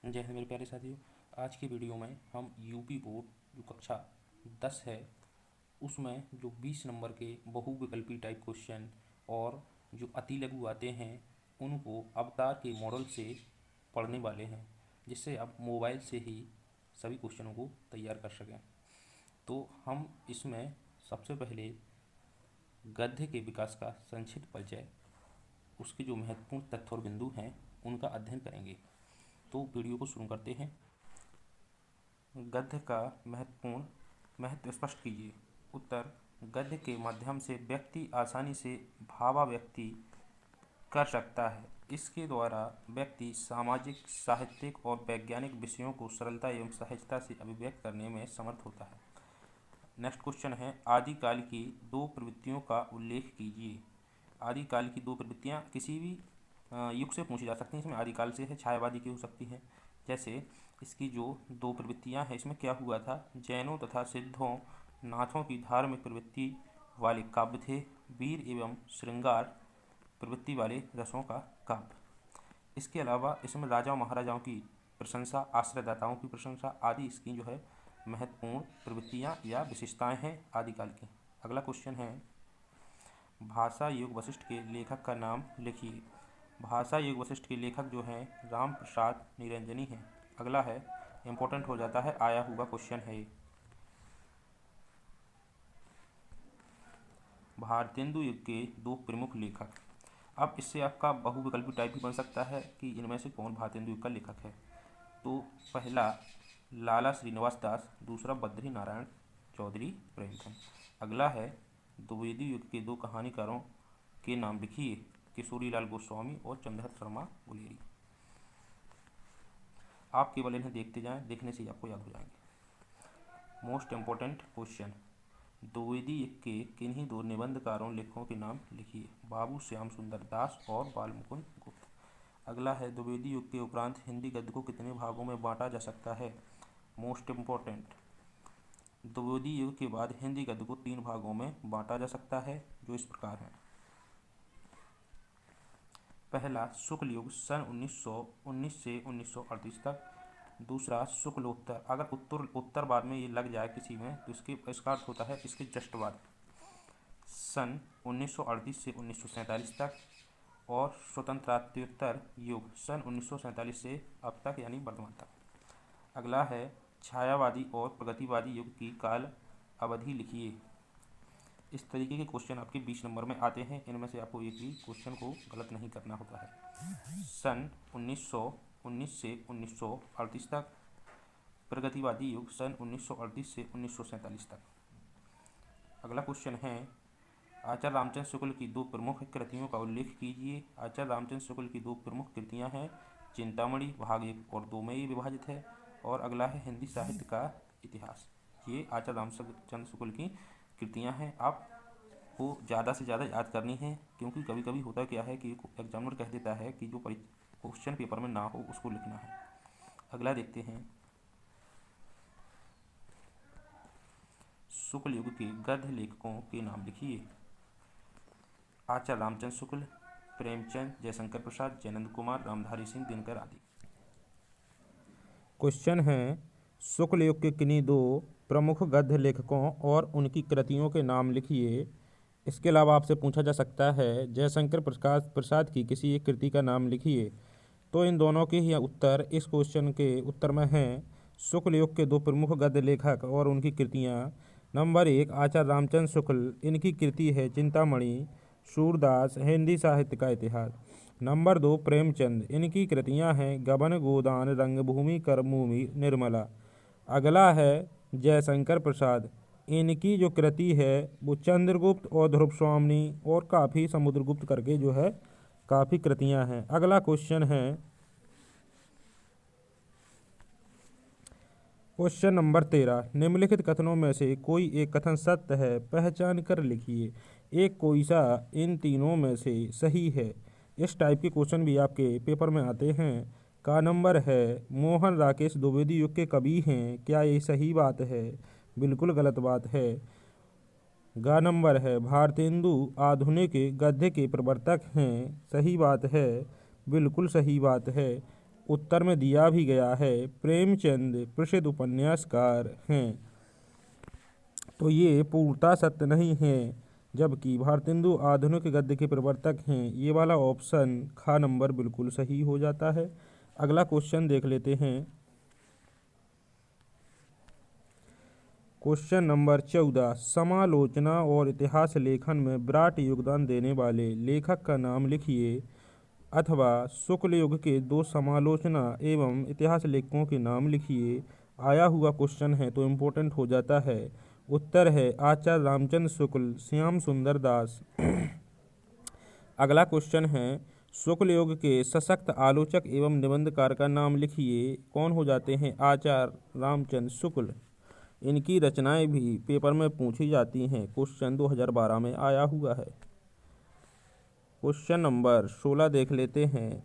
जय हिंद मेरे प्यारे साथियों। आज की वीडियो में हम यूपी बोर्ड जो कक्षा 10 है उसमें जो 20 नंबर के बहुविकल्पी टाइप क्वेश्चन और जो अति लघु आते हैं उनको अवतार के मॉडल से पढ़ने वाले हैं, जिससे आप मोबाइल से ही सभी क्वेश्चनों को तैयार कर सकें। तो हम इसमें सबसे पहले गद्य के विकास का संक्षिप्त परिचय, उसके जो महत्वपूर्ण तथ्य और बिंदु हैं उनका अध्ययन करेंगे। तो वीडियो को शुरू करते हैं। गद्य का महत्व स्पष्ट कीजिए। उत्तर: गद्य के माध्यम से व्यक्ति आसानी से भावाभिव्यक्ति कर सकता है। इसके द्वारा व्यक्ति सामाजिक, साहित्यिक और वैज्ञानिक विषयों को सरलता एवं सहजता से अभिव्यक्त करने में समर्थ होता है। नेक्स्ट क्वेश्चन है, आदिकाल की दो प्रवृत्तियों का उल्लेख कीजिए। आदिकाल की दो प्रवृत्तियाँ किसी भी युग से पूछी जा सकती हैं। इसमें आदिकाल से है, छायावादी की हो सकती है। जैसे इसकी जो दो प्रवृत्तियां हैं, इसमें क्या हुआ था, जैनों तथा सिद्धों नाथों की धार्मिक प्रवृत्ति वाले काव्य थे, वीर एवं श्रृंगार प्रवृत्ति वाले रसों का काव्य। इसके अलावा इसमें राजाओं महाराजाओं की प्रशंसा, आश्रयदाताओं की प्रशंसा आदि इसकी जो है महत्वपूर्ण प्रवृत्तियां या विशेषताएं हैं आदिकाल की। अगला क्वेश्चन है, भाषा योग वशिष्ठ के लेखक का नाम लिखिए। भाषा योग वशिष्ठ के लेखक जो हैं राम प्रसाद निरंजनी हैं। अगला है, इंपॉर्टेंट हो जाता है, आया हुआ क्वेश्चन है ये। भारतेंदु युग के दो प्रमुख लेखक। अब इससे आपका बहुविकल्पी टाइप भी बन सकता है कि इनमें से कौन भारतेंदु युग का लेखक है। तो पहला लाला श्रीनिवास दास, दूसरा बद्री नारायण चौधरी प्रेमचंद। अगला है, द्विवेदी युग के दो कहानीकारों के नाम लिखिए। किशोरीलाल गोस्वामी और चंद्रहत शर्मा गुलेरी। आप केवल इन्हें देखते जाएं, देखने से ही आपको याद हो जाएंगे। मोस्ट इम्पोर्टेंट क्वेश्चन, द्विवेदी युग के किन्हीं दो निबंधकारों लेखकों के नाम लिखिए। बाबू श्याम सुंदर दास और बाल मुकुंद गुप्त। अगला है, द्विवेदी युग के उपरांत हिंदी गद्य को कितने भागों में बांटा जा सकता है। मोस्ट इम्पोर्टेंट, द्विवेदी युग के बाद हिंदी गद्य को 3 भागों में बांटा जा सकता है, जो इस प्रकार हैं। पहला शुक्ल युग सन 1919 से 1938 तक। दूसरा शुक्लोत्तर, अगर उत्तर बाद में ये लग जाए किसी में तो इसका अर्थ होता है इसके जस्ट बाद, सन 1938 से 1947 तक। और स्वतंत्रात्योत्तर युग सन 1947 से अब तक, यानी वर्तमान तक। अगला है, छायावादी और प्रगतिवादी युग की काल अवधि लिखिए। इस तरीके के क्वेश्चन आपके 20 नंबर में आते हैं। इनमें से आपको एक भी क्वेश्चन को गलत नहीं करना होता है। सन 1919 से 1938 तक, प्रगतिवादी युग सन 1938 से 1947 तक। अगला क्वेश्चन है, आचार्य रामचंद्र शुक्ल की दो प्रमुख कृतियों का उल्लेख कीजिए। आचार्य रामचंद्र शुक्ल की दो प्रमुख कृतियाँ हैं चिंतामणि, भाग 1 और 2 में ये विभाजित है। और अगला है, हिंदी साहित्य का इतिहास। ये आचार्य रामचंद्र शुक्ल की कृतियाँ हैं। आपको ज़्यादा से ज़्यादा याद करनी है, क्योंकि कभी कभी होता क्या है कि एग्जामिनर कह देता है कि जो क्वेश्चन पेपर में ना हो उसको लिखना है। अगला देखते हैं, शुक्ल युग के गद्य लेखकों के नाम लिखिए। आचार्य रामचंद्र शुक्ल, प्रेमचंद, जयशंकर प्रसाद, जयनंद कुमार, रामधारी सिंह दिनकर आदि। क्वेश्चन है, शुक्ल युग के किन्हीं दो प्रमुख गद्य लेखकों और उनकी कृतियों के नाम लिखिए। इसके अलावा आपसे पूछा जा सकता है, जयशंकर प्रसाद की किसी एक कृति का नाम लिखिए। तो इन दोनों के ही उत्तर इस क्वेश्चन के उत्तर में हैं। शुक्ल युग के दो प्रमुख गद्य लेखक और उनकी कृतियाँ। नंबर 1, आचार्य रामचंद्र शुक्ल, इनकी कृति है चिंतामणि। सूरदास, हिंदी साहित्य का इतिहास। नंबर 2, प्रेमचंद, इनकी कृतियाँ हैं गबन, गोदान, रंगभूमि, कर्मभूमि, निर्मला। अगला है जयशंकर प्रसाद, इनकी जो कृति है वो चंद्रगुप्त और ध्रुव स्वामिनी और काफ़ी समुद्रगुप्त करके जो है काफ़ी कृतियां हैं। अगला क्वेश्चन है, क्वेश्चन नंबर 13, निम्नलिखित कथनों में से कोई एक कथन सत्य है, पहचान कर लिखिए। एक कोई सा इन तीनों में से सही है। इस टाइप के क्वेश्चन भी आपके पेपर में आते हैं। का नंबर है, मोहन राकेश द्विवेदी युग के कवि हैं, क्या ये सही बात है। बिल्कुल गलत बात है। गा नंबर है, भारतेंदु आधुनिक गद्य के प्रवर्तक हैं, सही बात है। बिल्कुल सही बात है। उत्तर में दिया भी गया है। प्रेमचंद प्रसिद्ध उपन्यासकार हैं, तो ये पूर्णतः सत्य नहीं है। जबकि भारतेंदु आधुनिक गद्य के प्रवर्तक हैं। ये वाला ऑप्शन खा नंबर बिल्कुल सही हो जाता है। अगला क्वेश्चन देख लेते हैं। क्वेश्चन नंबर 14, समालोचना और इतिहास लेखन में विराट योगदान देने वाले लेखक का नाम लिखिए, अथवा शुक्ल युग के 2 समालोचना एवं इतिहास लेखकों के नाम लिखिए। आया हुआ क्वेश्चन है तो इम्पोर्टेंट हो जाता है। उत्तर है आचार्य रामचंद्र शुक्ल, श्याम सुंदर दास। अगला क्वेश्चन है, शुक्ल युग के सशक्त आलोचक एवं निबंधकार का नाम लिखिए। कौन हो जाते हैं? आचार्य रामचंद्र शुक्ल। इनकी रचनाएं भी पेपर में पूछी जाती हैं। क्वेश्चन 2012 में आया हुआ है। क्वेश्चन नंबर 16 देख लेते हैं।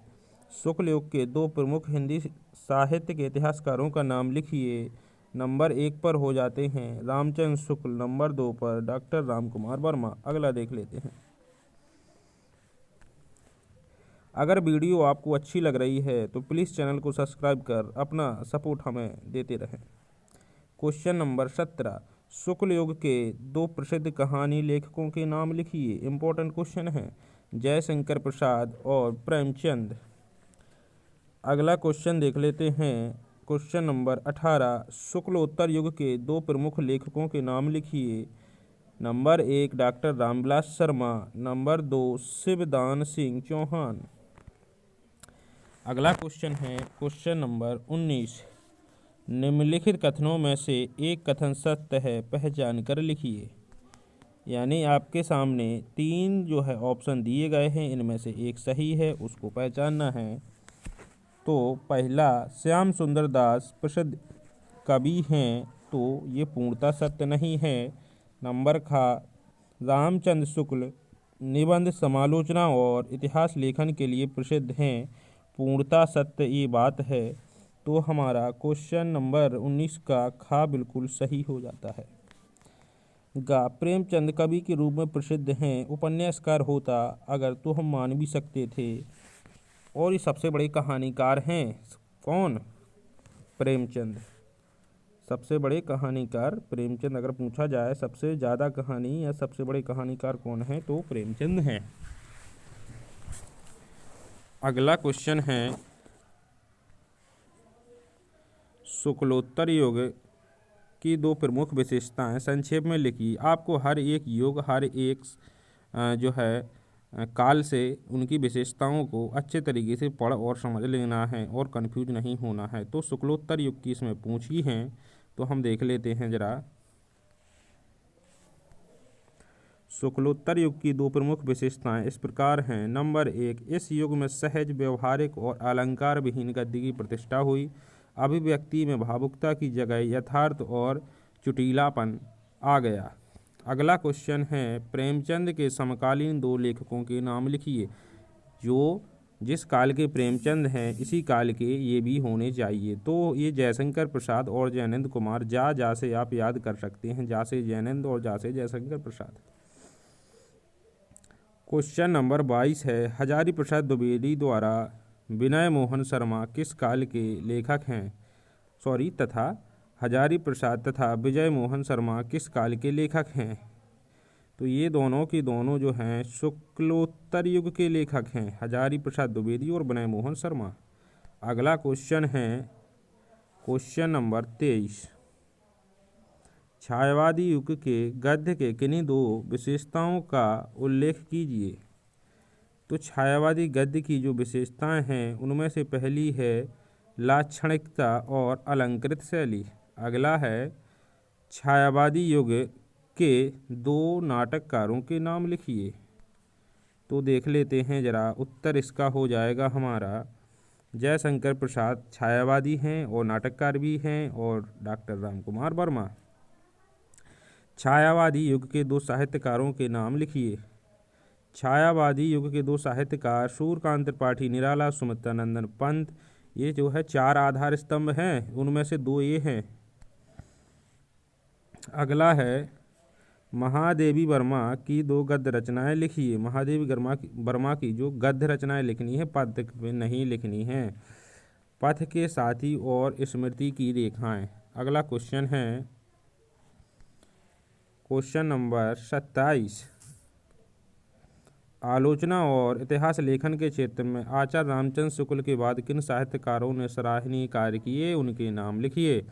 शुक्ल युग के 2 प्रमुख हिंदी साहित्य के इतिहासकारों का नाम लिखिए। नंबर 1 पर हो जाते हैं रामचंद्र शुक्ल, नंबर 2 पर डॉक्टर रामकुमार वर्मा। अगला देख लेते हैं। अगर वीडियो आपको अच्छी लग रही है तो प्लीज़ चैनल को सब्सक्राइब कर अपना सपोर्ट हमें देते रहें। क्वेश्चन नंबर 17, शुक्ल युग के 2 प्रसिद्ध कहानी लेखकों के नाम लिखिए। इम्पोर्टेंट क्वेश्चन है। जयशंकर प्रसाद और प्रेमचंद। अगला क्वेश्चन देख लेते हैं। क्वेश्चन नंबर 18, शुक्लोत्तर युग के 2 प्रमुख लेखकों के नाम लिखिए। Number 1 doctor Ramvilas Sharma, number 2 Shivdan Singh Chauhan. अगला क्वेश्चन है क्वेश्चन नंबर 19, निम्नलिखित कथनों में से एक कथन सत्य है, पहचान कर लिखिए। यानी आपके सामने 3 जो है ऑप्शन दिए गए हैं, इनमें से एक सही है, उसको पहचानना है। तो पहला, श्याम सुंदर दास प्रसिद्ध कवि हैं, तो ये पूर्णतः सत्य नहीं है। नंबर खा, रामचंद्र शुक्ल निबंध समालोचना और इतिहास लेखन के लिए प्रसिद्ध हैं, पूर्णतः सत्य ये बात है। तो हमारा क्वेश्चन नंबर 19 का खा बिल्कुल सही हो जाता है। गा, प्रेमचंद कवि के रूप में प्रसिद्ध हैं, उपन्यासकार होता अगर तो हम मान भी सकते थे, और ये सबसे बड़े कहानीकार हैं। कौन? प्रेमचंद। सबसे बड़े कहानीकार प्रेमचंद। अगर पूछा जाए सबसे ज़्यादा कहानी या सबसे बड़े कहानीकार कौन है, तो प्रेमचंद हैं। अगला क्वेश्चन है, शुक्लोत्तर युग की 2 प्रमुख विशेषताएं संक्षेप में लिखी। आपको हर एक युग, हर एक जो है काल से उनकी विशेषताओं को अच्छे तरीके से पढ़ और समझ लेना है और कंफ्यूज नहीं होना है। तो शुक्लोत्तर युग की इसमें पूछी हैं, तो हम देख लेते हैं जरा। शुक्लोत्तर युग की 2 प्रमुख विशेषताएं इस प्रकार हैं। नंबर 1, इस युग में सहज, व्यवहारिक और अलंकार विहीन गद्य की प्रतिष्ठा हुई। अभिव्यक्ति में भावुकता की जगह यथार्थ और चुटीलापन आ गया। अगला क्वेश्चन है, प्रेमचंद के समकालीन 2 लेखकों के नाम लिखिए। जो जिस काल के प्रेमचंद हैं, इसी काल के ये भी होने चाहिए। तो ये जयशंकर प्रसाद और जयनंद कुमार। जा से आप याद कर सकते हैं, जा से जयनंद और जा से जयशंकर प्रसाद। क्वेश्चन नंबर 22 है, हजारी प्रसाद द्विवेदी द्वारा विनय मोहन शर्मा किस काल के लेखक हैं? तथा हजारी प्रसाद तथा विजय मोहन शर्मा किस काल के लेखक हैं? तो ये दोनों की दोनों जो हैं शुक्लोत्तर युग के लेखक हैं, हजारी प्रसाद द्विवेदी और विनय मोहन शर्मा। अगला क्वेश्चन है क्वेश्चन नंबर 23, छायावादी युग के गद्य के किन्हीं 2 विशेषताओं का उल्लेख कीजिए। तो छायावादी गद्य की जो विशेषताएं हैं, उनमें से पहली है लाक्षणिकता और अलंकृत शैली। अगला है छायावादी युग के 2 नाटककारों के नाम लिखिए। तो देख लेते हैं जरा। उत्तर इसका हो जाएगा हमारा जयशंकर प्रसाद छायावादी हैं और नाटककार भी हैं, और डॉक्टर रामकुमार वर्मा। छायावादी युग के 2 साहित्यकारों के नाम लिखिए। छायावादी युग के 2 साहित्यकार सूर्यकांत त्रिपाठी निराला, सुमित्रा नंदन पंत। ये जो है 4 आधार स्तंभ हैं, उनमें से 2 ये हैं। अगला है महादेवी वर्मा की 2 गद्य रचनाएं लिखिए। महादेवी वर्मा की जो गद्य रचनाएं लिखनी है, पद्य में नहीं लिखनी है। पथ के साथी और स्मृति की रेखाएं। अगला क्वेश्चन है क्वेश्चन नंबर 27। आलोचना और इतिहास लेखन के क्षेत्र में आचार्य रामचंद्र शुक्ल के बाद किन साहित्यकारों ने सराहनीय कार्य किए, उनके नाम लिखिए।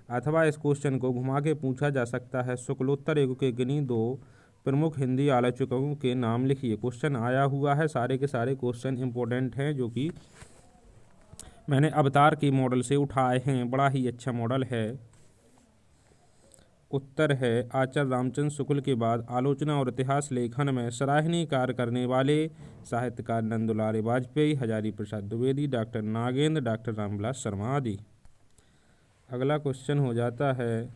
अथवा इस क्वेश्चन को घुमा के पूछा जा सकता है, शुक्लोत्तर युग के किन्हीं दो प्रमुख हिंदी आलोचकों के नाम लिखिए। क्वेश्चन आया हुआ है, सारे के सारे क्वेश्चन इंपॉर्टेंट हैं जो कि मैंने अवतार के मॉडल से उठाए हैं। बड़ा ही अच्छा मॉडल है। उत्तर है आचार्य रामचंद्र शुक्ल के बाद आलोचना और इतिहास लेखन में सराहनीय कार्य करने वाले साहित्यकार नंदुलाल वाजपेयी, हजारी प्रसाद द्विवेदी, डॉक्टर नागेंद्र, डॉक्टर रामविलास शर्मा आदि। अगला क्वेश्चन हो जाता है,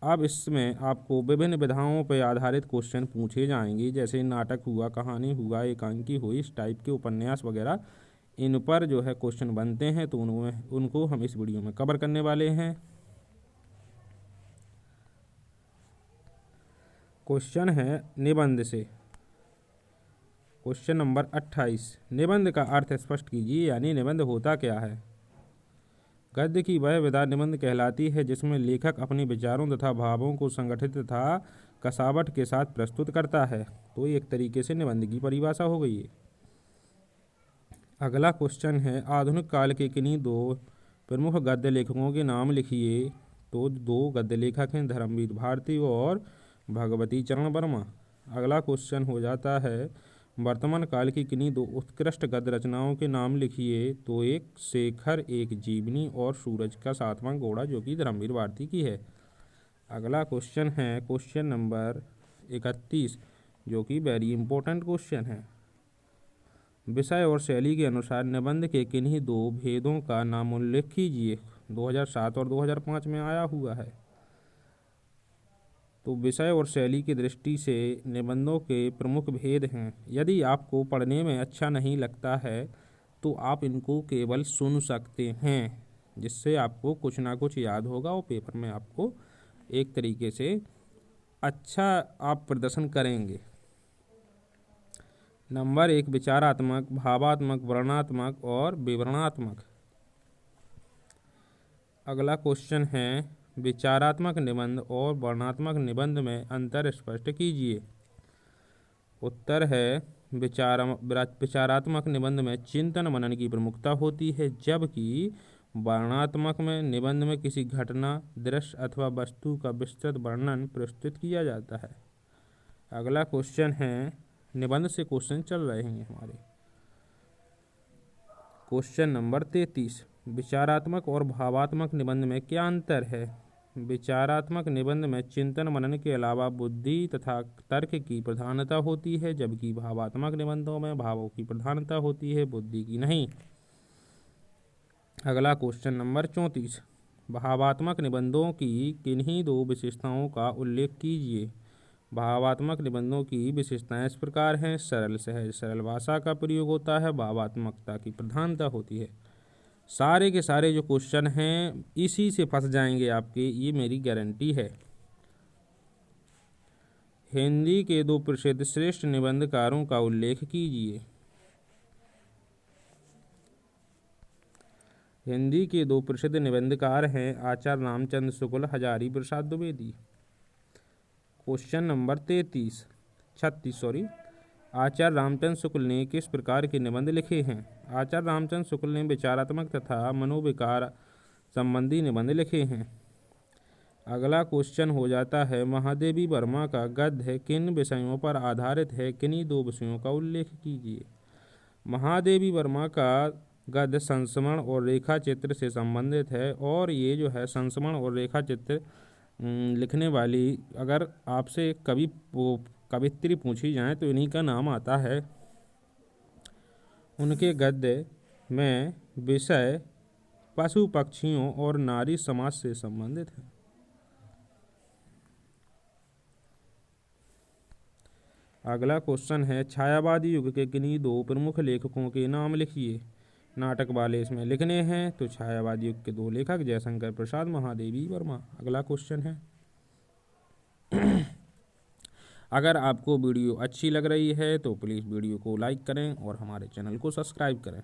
अब इसमें आपको विभिन्न विधाओं पर आधारित क्वेश्चन पूछे जाएंगे, जैसे नाटक हुआ, कहानी हुआ, एकांकी हुई, इस टाइप के उपन्यास वगैरह, इन पर जो है क्वेश्चन बनते हैं, तो उनको हम इस वीडियो में कवर करने वाले हैं। क्वेश्चन है निबंध से। क्वेश्चन नंबर 28, निबंध का अर्थ स्पष्ट कीजिए, यानी निबंध होता क्या है। गद्य की वह विधा निबंध कहलाती है जिसमें लेखक अपने विचारों तथा भावों को संगठित तथा कसावट के साथ प्रस्तुत करता है। तो एक तरीके से निबंध की परिभाषा हो गई है। अगला क्वेश्चन है, आधुनिक काल के किन्हीं दो प्रमुख गद्य लेखकों के नाम लिखिए। तो दो गद्य लेखक हैं, धर्मवीर भारती और भगवती चरण वर्मा। अगला क्वेश्चन हो जाता है, वर्तमान काल की किन्हीं दो उत्कृष्ट गद्य रचनाओं के नाम लिखिए। तो एक शेखर, एक जीवनी और सूरज का सातवां घोड़ा, जो कि धर्मवीर भारती की है। अगला क्वेश्चन है क्वेश्चन नंबर 31, जो कि वेरी इंपॉर्टेंट क्वेश्चन है। विषय और शैली के अनुसार निबंध के किन्हीं दो भेदों का नाम उल्लेख कीजिए। 2007 और 2005 में आया हुआ है। तो विषय और शैली की दृष्टि से निबंधों के प्रमुख भेद हैं। यदि आपको पढ़ने में अच्छा नहीं लगता है तो आप इनको केवल सुन सकते हैं, जिससे आपको कुछ ना कुछ याद होगा और पेपर में आपको एक तरीके से अच्छा आप प्रदर्शन करेंगे। नंबर 1, विचारात्मक, भावात्मक, वर्णनात्मक और विवरणात्मक। अगला क्वेश्चन है, विचारात्मक निबंध और वर्णनात्मक निबंध में अंतर स्पष्ट कीजिए। उत्तर है, विचारात्मक निबंध में चिंतन मनन की प्रमुखता होती है, जबकि वर्णनात्मक में निबंध में किसी घटना, दृश्य अथवा वस्तु का विस्तृत वर्णन प्रस्तुत किया जाता है। अगला क्वेश्चन है, निबंध से क्वेश्चन चल रहे हैं हमारे। क्वेश्चन नंबर 33, विचारात्मक और भावात्मक निबंध में क्या अंतर है। विचारात्मक निबंध में चिंतन मनन के अलावा बुद्धि तथा तर्क की प्रधानता होती है, जबकि भावात्मक निबंधों में भावों की प्रधानता होती है, बुद्धि की नहीं। अगला क्वेश्चन नंबर 34, भावात्मक निबंधों की किन्हीं दो विशेषताओं का उल्लेख कीजिए। भावात्मक निबंधों की विशेषताएं इस प्रकार हैं, सरल, सहज, सरल भाषा का प्रयोग होता है, भावात्मकता की प्रधानता होती है। सारे के सारे जो क्वेश्चन हैं इसी से फंस जाएंगे आपके, ये मेरी गारंटी है। हिंदी के दो प्रसिद्ध श्रेष्ठ निबंधकारों का उल्लेख कीजिए। हिंदी के दो प्रसिद्ध निबंधकार हैं आचार्य रामचंद्र शुक्ल, हजारी प्रसाद द्विवेदी। क्वेश्चन नंबर 36 आचार्य रामचंद्र शुक्ल ने किस प्रकार के निबंध लिखे हैं। आचार्य रामचंद्र शुक्ल ने विचारात्मक तथा मनोविकार संबंधी निबंध लिखे हैं। अगला क्वेश्चन हो जाता है, महादेवी वर्मा का गद्य किन विषयों पर आधारित है, किन्हीं दो विषयों का उल्लेख कीजिए। महादेवी वर्मा का गद्य संस्मरण और रेखा चित्र से संबंधित है, और ये जो है संस्मरण और रेखा चित्र लिखने वाली अगर आपसे कवित्री पूछी जाए तो इन्हीं का नाम आता है। उनके गद्य में विषय पशु पक्षियों और नारी समाज से संबंधित है। अगला क्वेश्चन है, छायावादी युग के किन्हीं दो प्रमुख लेखकों के नाम लिखिए। नाटक वाले इसमें लिखने हैं, तो छायावादी युग के दो लेखक जयशंकर प्रसाद, महादेवी वर्मा। अगला क्वेश्चन है, अगर आपको वीडियो अच्छी लग रही है तो प्लीज़ वीडियो को लाइक करें और हमारे चैनल को सब्सक्राइब करें।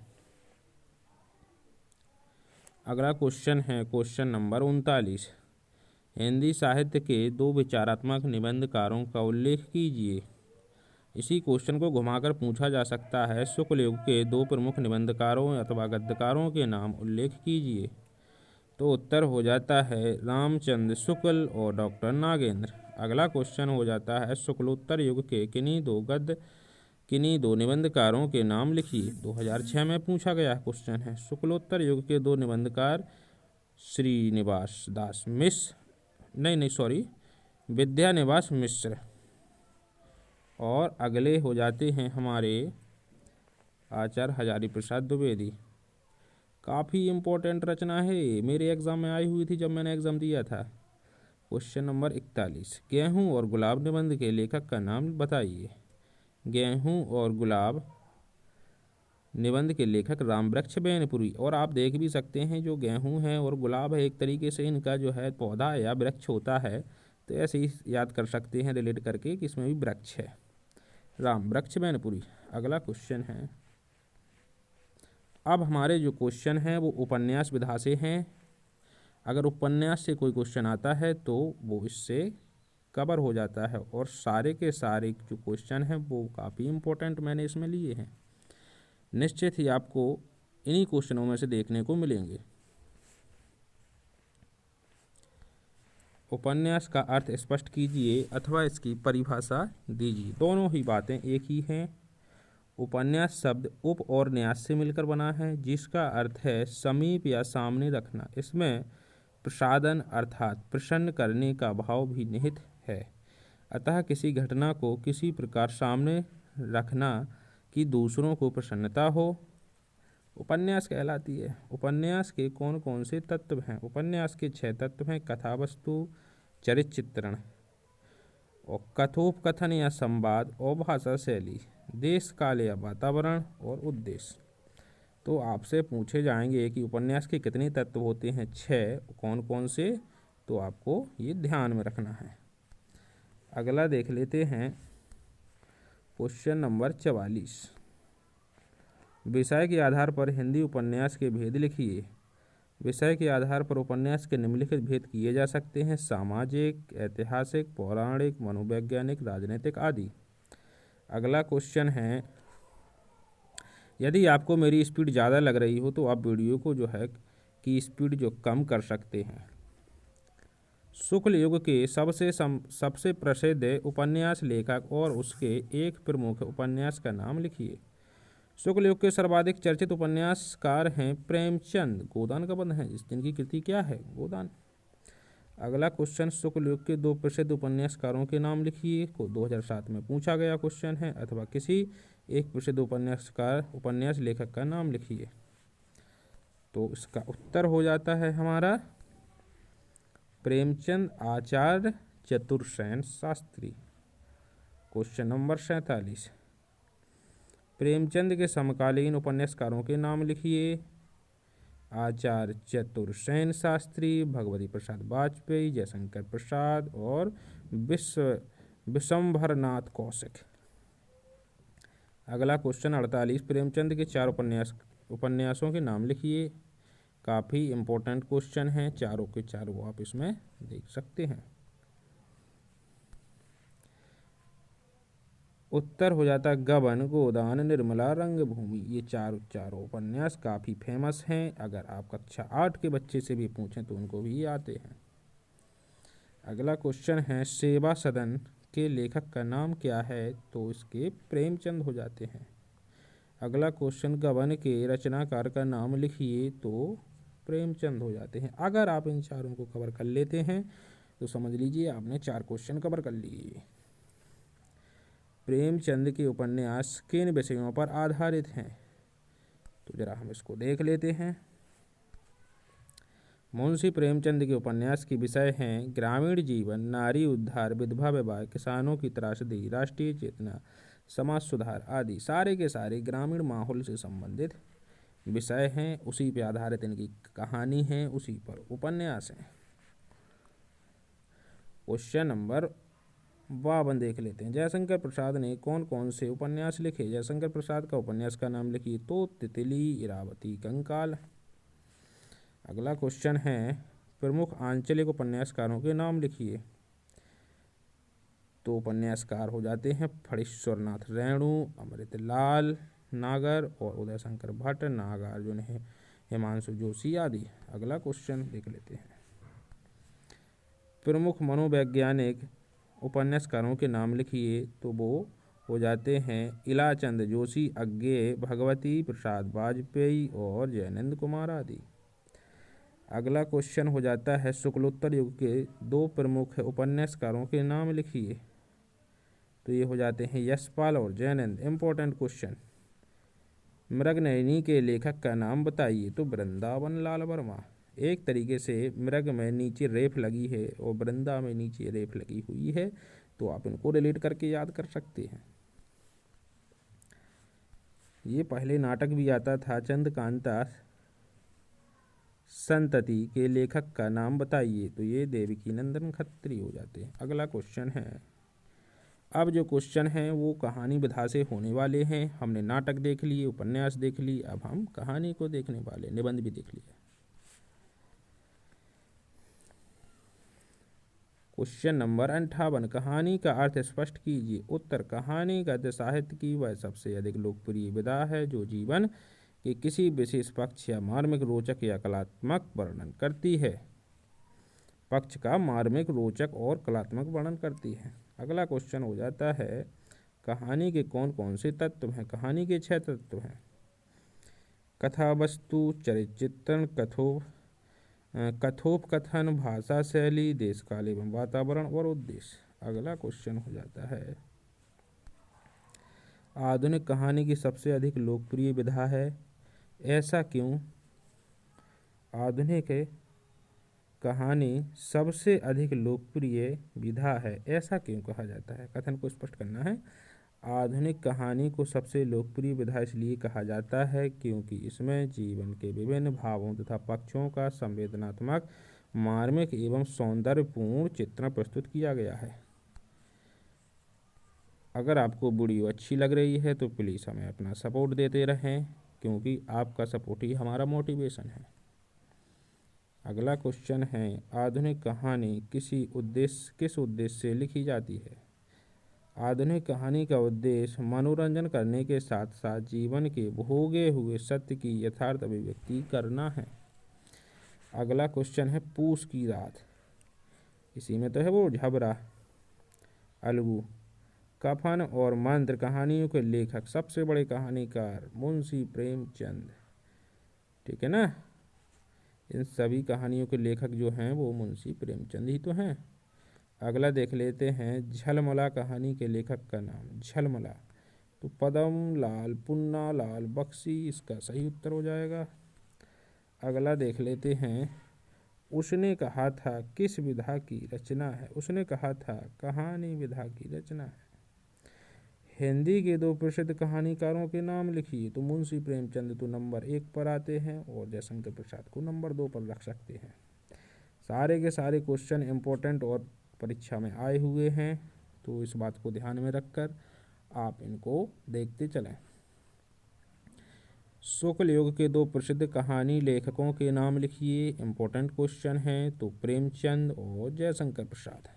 अगला क्वेश्चन है क्वेश्चन नंबर 39। हिंदी साहित्य के दो विचारात्मक निबंधकारों का उल्लेख कीजिए। इसी क्वेश्चन को घुमाकर पूछा जा सकता है, शुक्ल युग के दो प्रमुख निबंधकारों अथवा गद्यकारों के नाम उल्लेख कीजिए। तो उत्तर हो जाता है रामचंद्र शुक्ल और डॉक्टर नागेंद्र। अगला क्वेश्चन हो जाता है, शुक्लोत्तर युग के किन्हीं दो निबंधकारों के नाम लिखिए। 2006 में पूछा गया क्वेश्चन है। शुक्लोत्तर युग के दो निबंधकार श्रीनिवास दास मिश्र विद्यानिवास मिश्र। और अगले हो जाते हैं हमारे आचार्य हजारी प्रसाद द्विवेदी। काफ़ी इम्पोर्टेंट रचना है, मेरे एग्ज़ाम में आई हुई थी जब मैंने एग्ज़ाम दिया था। Question number 41। गेहूँ और गुलाब निबंध के लेखक का नाम बताइए। गेहूँ और गुलाब निबंध के लेखक रामवृक्ष बेनपुरी। और आप देख भी सकते हैं, जो गेहूँ है और गुलाब है एक तरीके से इनका जो है पौधा या वृक्ष होता है, तो ऐसे ही याद कर सकते हैं रिलेट करके कि इसमें भी वृक्ष है। रामवृक्ष बेनपुरी। अगला क्वेश्चन है, अब हमारे जो क्वेश्चन हैं वो उपन्यास विधा से हैं। अगर उपन्यास से कोई क्वेश्चन आता है तो वो इससे कवर हो जाता है, और सारे के सारे जो क्वेश्चन हैं वो काफ़ी इम्पोर्टेंट मैंने इसमें लिए हैं। निश्चित ही आपको इन्हीं क्वेश्चनों में से देखने को मिलेंगे। उपन्यास का अर्थ स्पष्ट कीजिए अथवा इसकी परिभाषा दीजिए। दोनों ही बातें एक ही हैं। उपन्यास शब्द उप और न्यास से मिलकर बना है, जिसका अर्थ है समीप या सामने रखना। इसमें प्रसादन अर्थात प्रसन्न करने का भाव भी निहित है। अतः किसी घटना को किसी प्रकार सामने रखना कि दूसरों को प्रसन्नता हो, उपन्यास कहलाती है। उपन्यास के कौन कौन से तत्व हैं? उपन्यास के 6 तत्व हैं। कथा वस्तु, चरित्र चित्रण और कथोपकथन या संवाद और भाषा शैली, देश काल या वातावरण और उद्देश्य। तो आपसे पूछे जाएंगे कि उपन्यास के कितने तत्व होते हैं? 6। कौन कौन से? तो आपको ये ध्यान में रखना है। अगला देख लेते हैं क्वेश्चन नंबर 44। विषय के आधार पर हिंदी उपन्यास के भेद लिखिए। विषय के आधार पर उपन्यास के निम्नलिखित भेद किए जा सकते हैं: सामाजिक, ऐतिहासिक, पौराणिक, मनोवैज्ञानिक, राजनीतिक आदि। अगला क्वेश्चन है, यदि आपको मेरी स्पीड ज़्यादा लग रही हो तो आप वीडियो को जो है की स्पीड जो कम कर सकते हैं। शुक्ल युग के सबसे प्रसिद्ध उपन्यास लेखक और उसके एक प्रमुख उपन्यास का नाम लिखिए। शुक्ल युग के सर्वाधिक चर्चित उपन्यासकार हैं प्रेमचंद। गोदान का बंध है जिनकी कृति क्या है? गोदान। अगला क्वेश्चन, शुक्ल युग के 2 प्रसिद्ध उपन्यासकारों के नाम लिखिए। को 2007 में पूछा गया क्वेश्चन है। अथवा किसी एक प्रसिद्ध उपन्यास लेखक का नाम लिखिए। तो इसका उत्तर हो जाता है हमारा प्रेमचंद आचार्य चतुर्सेन शास्त्री। Question number 47। प्रेमचंद के समकालीन उपन्यासकारों के नाम लिखिए। आचार्य चतुर्सेन शास्त्री, भगवती प्रसाद वाजपेयी, जयशंकर प्रसाद और विशंभरनाथ कौशिक। अगला क्वेश्चन 48। प्रेमचंद के 4 उपन्यासों के नाम लिखिए। काफ़ी इम्पोर्टेंट क्वेश्चन हैं, चारों के चारों आप इसमें देख सकते हैं। उत्तर हो जाता गबन, गोदान, निर्मला, रंगभूमि। ये चारों उपन्यास काफ़ी फेमस हैं। अगर आप कक्षा 8 के बच्चे से भी पूछें तो उनको भी आते हैं। अगला क्वेश्चन है, सेवा सदन के लेखक का नाम क्या है? तो इसके प्रेमचंद हो जाते हैं। अगला क्वेश्चन, गबन के रचनाकार का नाम लिखिए। तो प्रेमचंद हो जाते हैं। अगर आप इन चारों को कवर कर लेते हैं तो समझ लीजिए आपने 4 क्वेश्चन कवर कर लिए। प्रेमचंद के उपन्यास किन विषयों पर आधारित हैं? तो जरा हम इसको देख लेते हैं। मुंशी प्रेमचंद के उपन्यास के विषय हैं ग्रामीण जीवन, नारी उद्धार, विधवा विवाह, किसानों की त्रासदी, राष्ट्रीय चेतना, समाज सुधार आदि। सारे के सारे ग्रामीण माहौल से संबंधित विषय हैं। उसी पर आधारित इनकी कहानी है, उसी पर उपन्यास है। क्वेश्चन नंबर 52 देख लेते हैं। जयशंकर प्रसाद ने कौन कौन से उपन्यास लिखे? जयशंकर प्रसाद का उपन्यास का नाम लिखिए। तो तितली, इरावती, कंकाल। अगला क्वेश्चन है प्रमुख आंचलिक उपन्यासकारों के नाम लिखिए। तो उपन्यासकार हो जाते हैं फणीश्वरनाथ रेणु, अमृतलाल नागर और उदय शंकर भट्ट, नागार्जुन है, हिमांशु जोशी आदि। अगला क्वेश्चन देख लेते हैं। प्रमुख मनोवैज्ञानिक उपन्यासकारों के नाम लिखिए। तो वो हो जाते हैं इलाचंद जोशी, अज्ञेय, भगवती प्रसाद वाजपेयी और जयनंद कुमार आदि। अगला क्वेश्चन हो जाता है शुक्लोत्तर युग के 2 प्रमुख उपन्यासकारों के नाम लिखिए। तो ये हो जाते हैं यशपाल और जयनंद। इम्पोर्टेंट क्वेश्चन, मृगनयनी के लेखक का नाम बताइए। तो वृंदावन लाल वर्मा। एक तरीके से मृग में नीचे रेफ लगी है और वृंदा में नीचे रेफ लगी हुई है, तो आप इनको रिलेट करके याद कर सकते हैं। ये पहले नाटक भी आता था, चंद्रकांता संतति के लेखक का नाम बताइए। तो ये देवकी नंदन खत्री हो जाते हैं। अगला क्वेश्चन है, अब जो क्वेश्चन हैं वो कहानी विधा से होने वाले हैं। हमने नाटक देख लिए, उपन्यास देख ली, अब हम कहानी को देखने वाले, निबंध भी देख लिया। क्वेश्चन नंबर 58, कहानी का अर्थ स्पष्ट कीजिए। उत्तर, कहानी गद्य साहित्य की वह सबसे अधिक लोकप्रिय विधा है जो जीवन के किसी विशेष पक्ष या मार्मिक, रोचक या कलात्मक वर्णन करती है। पक्ष का मार्मिक, रोचक और कलात्मक वर्णन करती है। अगला क्वेश्चन हो जाता है, कहानी के कौन कौन से तत्व हैं। कहानी के 6 तत्व हैं। कथा वस्तु, चरित्र चित्रण, कथोपकथन, भाषा शैली, देश काल एवं वातावरण और उद्देश्य। अगला क्वेश्चन हो जाता है, आधुनिक कहानी की सबसे अधिक लोकप्रिय विधा है, ऐसा क्यों। आधुनिक कहानी सबसे अधिक लोकप्रिय विधा है, ऐसा क्यों कहा जाता है। कथन को स्पष्ट करना है। आधुनिक कहानी को सबसे लोकप्रिय विधा इसलिए कहा जाता है क्योंकि इसमें जीवन के विभिन्न भावों तथा पक्षों का संवेदनात्मक, मार्मिक एवं सौंदर्यपूर्ण चित्रण प्रस्तुत किया गया है। अगर आपको वीडियो अच्छी लग रही है तो प्लीज़ हमें अपना सपोर्ट देते रहें, क्योंकि आपका सपोर्ट ही हमारा मोटिवेशन है। अगला क्वेश्चन है, आधुनिक कहानी किस उद्देश्य से लिखी जाती है। आधुनिक कहानी का उद्देश्य मनोरंजन करने के साथ साथ जीवन के भोगे हुए सत्य की यथार्थ अभिव्यक्ति करना है। अगला क्वेश्चन है, पूस की रात, इसी में तो है वो झबरा, अलगू, कफन और मंत्र कहानियों के लेखक, सबसे बड़े कहानीकार मुंशी प्रेमचंद। ठीक है ना, इन सभी कहानियों के लेखक जो हैं वो मुंशी प्रेमचंद ही तो हैं। अगला देख लेते हैं, झलमला कहानी के लेखक का नाम। झलमला, तो पदम लाल पुन्ना लाल बख्शी इसका सही उत्तर हो जाएगा। अगला देख लेते हैं, उसने कहा था किस विधा की रचना है। उसने कहा था कहानी विधा की रचना है। हिंदी के 2 प्रसिद्ध कहानीकारों के नाम लिखिए। तो मुंशी प्रेमचंद तो नंबर 1 पर आते हैं और जयशंकर प्रसाद को नंबर 2 पर रख सकते हैं। सारे के सारे क्वेश्चन इम्पोर्टेंट और परीक्षा में आए हुए हैं, तो इस बात को ध्यान में रखकर आप इनको देखते चलें। शुक्ल युग के 2 प्रसिद्ध कहानी लेखकों के नाम लिखिए। इम्पोर्टेंट क्वेश्चन हैं, तो प्रेमचंद और जयशंकर प्रसाद।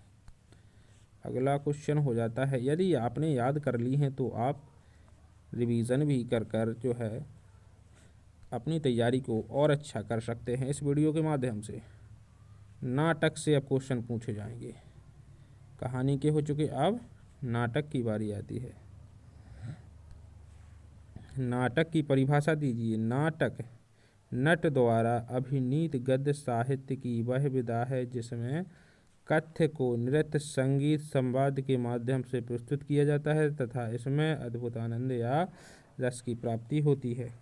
अगला क्वेश्चन हो जाता है, यदि आपने याद कर ली हैं तो आप रिवीजन भी कर जो है अपनी तैयारी को और अच्छा कर सकते हैं। इस वीडियो के माध्यम से नाटक से अब क्वेश्चन पूछे जाएंगे। कहानी के हो चुके, अब नाटक की बारी आती है। नाटक की परिभाषा दीजिए। नाटक नट द्वारा अभिनीत गद्य साहित्य की वह विधा है जिसमें कथ्य को नृत्य, संगीत, संवाद के माध्यम से प्रस्तुत किया जाता है तथा इसमें अद्भुत आनंद या रस की प्राप्ति होती है।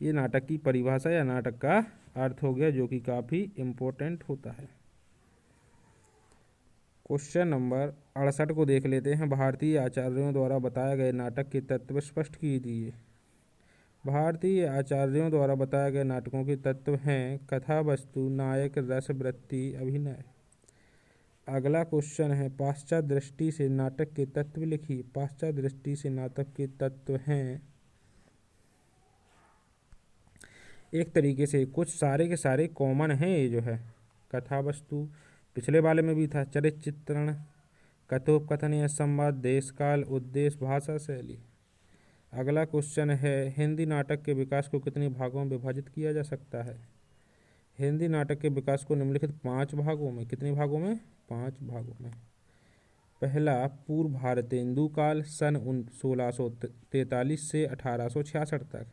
ये नाटक की परिभाषा या नाटक का अर्थ हो गया, जो कि काफ़ी इम्पोर्टेंट होता है। क्वेश्चन नंबर 68 को देख लेते हैं, भारतीय आचार्यों द्वारा बताए गए नाटक के तत्व स्पष्ट कीजिए। भारतीय आचार्यों द्वारा बताए गए नाटकों के तत्व हैं कथा वस्तु, नायक, रस, वृत्ति, अभिनय। अगला क्वेश्चन है, पाश्चात्य दृष्टि से नाटक के तत्व लिखिए। पाश्चात्य दृष्टि से नाटक के तत्व हैं एक तरीके से कुछ सारे के सारे कॉमन हैं। ये जो है कथा वस्तु पिछले वाले में भी था, चरित्र चित्रण, कथोपकथन या संवाद, देश काल, उद्देश्य, भाषा शैली। अगला क्वेश्चन है हिंदी नाटक के विकास को कितने भागों में विभाजित किया जा सकता है। हिंदी नाटक के विकास को निम्नलिखित 5 भागों में, कितने भागों में, 5 भागों में। पहला पूर्व भारतेंदु काल सन 1643 से 1866 तक।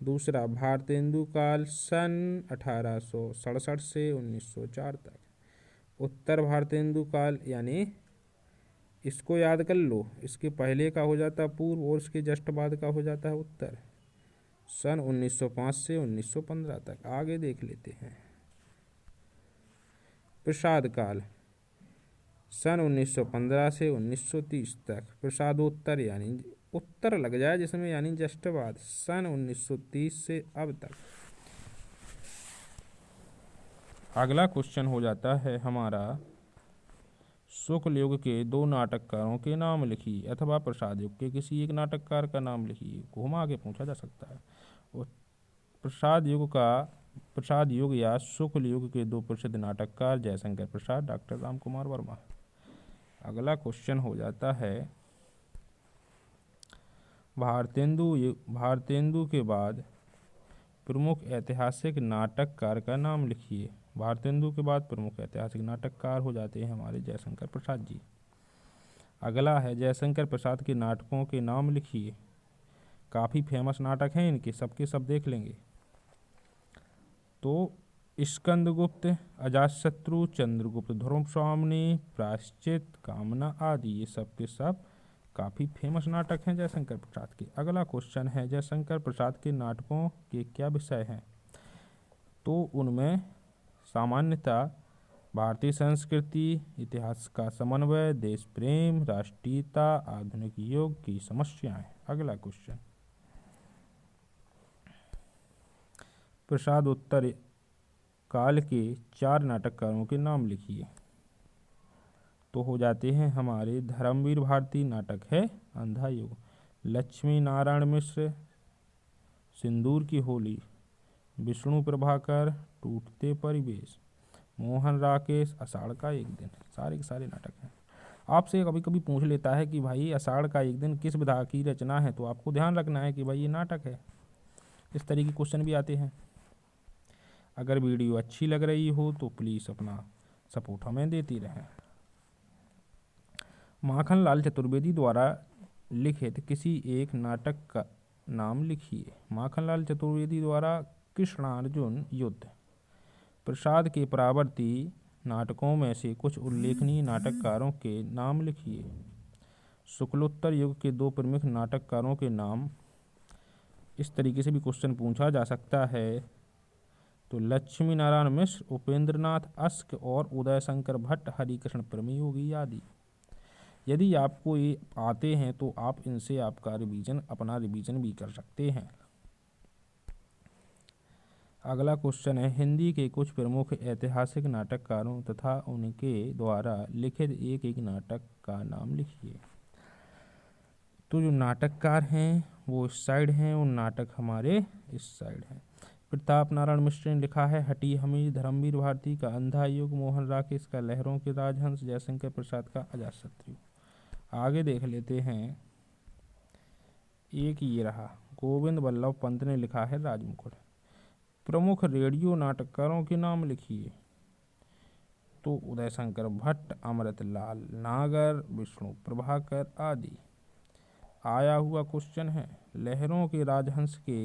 दूसरा भारतेंदु काल सन 1867 से 1904 तक। उत्तर भारतेंदु काल यानी इसको याद कर लो, इसके पहले का हो जाता है पूर्व और इसके जस्ट बाद का हो जाता है उत्तर, सन 1905 से 1915 तक। आगे देख लेते हैं। प्रसाद काल सन 1915 से 1930 तक। प्रसादोत्तर यानी उत्तर लग जाए जिसमें, यानी जस्ट बाद, सन 1930 से अब तक। अगला क्वेश्चन हो जाता है हमारा शुक्ल युग के 2 नाटककारों के नाम लिखिए, अथवा प्रसाद युग के किसी एक नाटककार का नाम लिखिए। घुमा के पूछा जा सकता है। और प्रसाद युग या शुक्ल युग के 2 प्रसिद्ध नाटककार जयशंकर प्रसाद, डॉक्टर राम कुमार वर्मा। अगला क्वेश्चन हो जाता है भारतेंदु के बाद प्रमुख ऐतिहासिक नाटककार का नाम लिखिए। भारतेंदु के बाद प्रमुख ऐतिहासिक नाटककार हो जाते हैं हमारे जयशंकर प्रसाद जी। अगला है जयशंकर प्रसाद के नाटकों के नाम लिखिए। काफ़ी फेमस नाटक हैं इनके, सबके सब देख लेंगे। तो स्कंदगुप्त, अजातशत्रु, चंद्रगुप्त, ध्रुवस्वामिनी, प्रायश्चित, कामना आदि, ये सब के सब काफ़ी फेमस नाटक हैं जयशंकर प्रसाद के। अगला क्वेश्चन है जयशंकर प्रसाद के नाटकों के क्या विषय हैं। तो उनमें सामान्यतः भारतीय संस्कृति, इतिहास का समन्वय, देश प्रेम, राष्ट्रीयता, आधुनिक युग की समस्याएं। अगला क्वेश्चन प्रसादोत्तर काल के 4 नाटककारों के नाम लिखिए। तो हो जाते हैं हमारे धर्मवीर भारती, नाटक है अंधा युग, लक्ष्मी नारायण मिश्र, सिंदूर की होली, विष्णु प्रभाकर, टूटते परिवेश, मोहन राकेश, आषाढ़ का एक दिन। सारे के सारे नाटक हैं। आपसे कभी कभी पूछ लेता है कि भाई आषाढ़ का एक दिन किस विधा की रचना है, तो आपको ध्यान रखना है कि भाई ये नाटक है। इस तरह के क्वेश्चन भी आते हैं। अगर वीडियो अच्छी लग रही हो तो प्लीज़ अपना सपोर्ट हमें देती रहें। माखनलाल चतुर्वेदी द्वारा लिखित किसी एक नाटक का नाम लिखिए। माखनलाल चतुर्वेदी द्वारा कृष्णार्जुन युद्ध। प्रसाद के परावर्ती नाटकों में से कुछ उल्लेखनीय नाटककारों के नाम लिखिए। शुक्लोत्तर युग के 2 प्रमुख नाटककारों के नाम। इस तरीके से भी क्वेश्चन पूछा जा सकता है। तो लक्ष्मी नारायण मिश्र, उपेंद्रनाथ अस्क और उदय शंकर भट्ट, हरिकृष्ण परमयोगी आदि। यदि आपको ये आते हैं तो आप इनसे आपका अपना रिवीजन भी कर सकते हैं। अगला क्वेश्चन है हिंदी के कुछ प्रमुख ऐतिहासिक नाटककारों तथा उनके द्वारा लिखित एक एक नाटक का नाम लिखिए। तो जो नाटककार हैं वो इस साइड हैं और नाटक हमारे इस साइड हैं। प्रताप नारायण मिश्र ने लिखा है हटी हमीर, धर्मवीर भारती का अंधा युग, मोहन राकेश का लहरों के राजहंस, जयशंकर प्रसाद का अजातशत्रु। आगे देख लेते हैं। एक ये रहा, गोविंद बल्लभ पंत ने लिखा है राजमुकुट। प्रमुख रेडियो नाटककारों के नाम लिखिए। तो उदय शंकर भट्ट, अमृतलाल नागर, विष्णु प्रभाकर आदि। आया हुआ क्वेश्चन है लहरों के राजहंस के